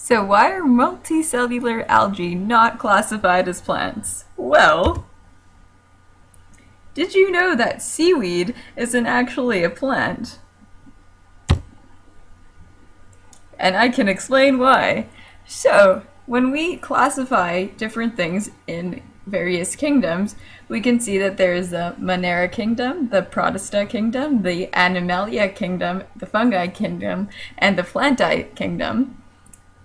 So why are multicellular algae not classified as plants? Well, did you know that seaweed isn't actually a plant? And I can explain why. So, when we classify different things in various kingdoms, we can see that there is the Monera kingdom, the Protista kingdom, the Animalia kingdom, the Fungi kingdom, and the Plantae kingdom.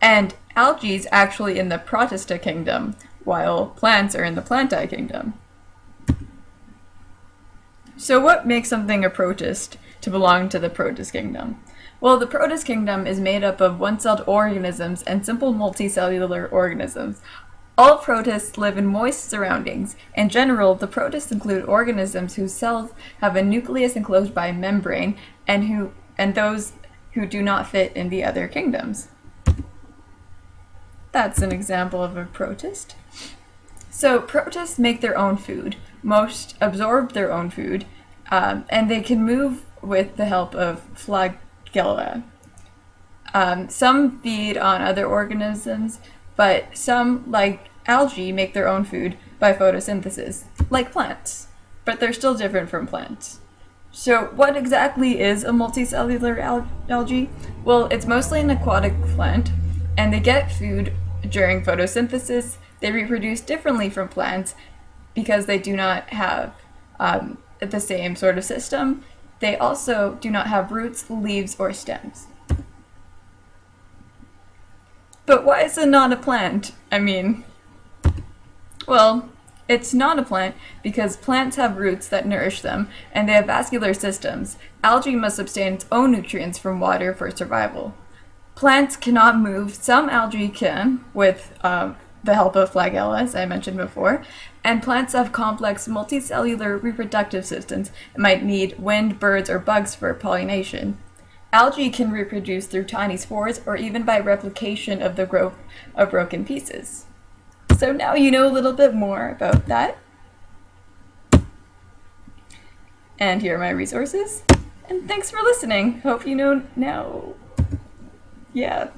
And algae is actually in the Protista kingdom, while plants are in the Plantae kingdom. So what makes something a protist to belong to the Protist kingdom? Well, the Protist kingdom is made up of one-celled organisms and simple multicellular organisms. All protists live in moist surroundings. In general, the protists include organisms whose cells have a nucleus enclosed by a membrane and those who do not fit in the other kingdoms. That's an example of a protist. So protists make their own food. Most absorb their own food, and they can move with the help of flagella. Some feed on other organisms, but some, like algae, make their own food by photosynthesis, like plants. But they're still different from plants. So what exactly is a multicellular algae? Well, it's mostly an aquatic plant, and they get food during photosynthesis. They reproduce differently from plants because they do not have the same sort of system. They also do not have roots, leaves, or stems. But why is it not a plant? Well, it's not a plant because plants have roots that nourish them, and they have vascular systems. Algae must obtain its own nutrients from water for survival. Plants cannot move. Some algae can, with the help of flagella, as I mentioned before, and plants have complex multicellular reproductive systems and might need wind, birds, or bugs for pollination. Algae can reproduce through tiny spores or even by replication of the growth of broken pieces. So now you know a little bit more about that. And here are my resources. And thanks for listening. Hope you know now. Yeah.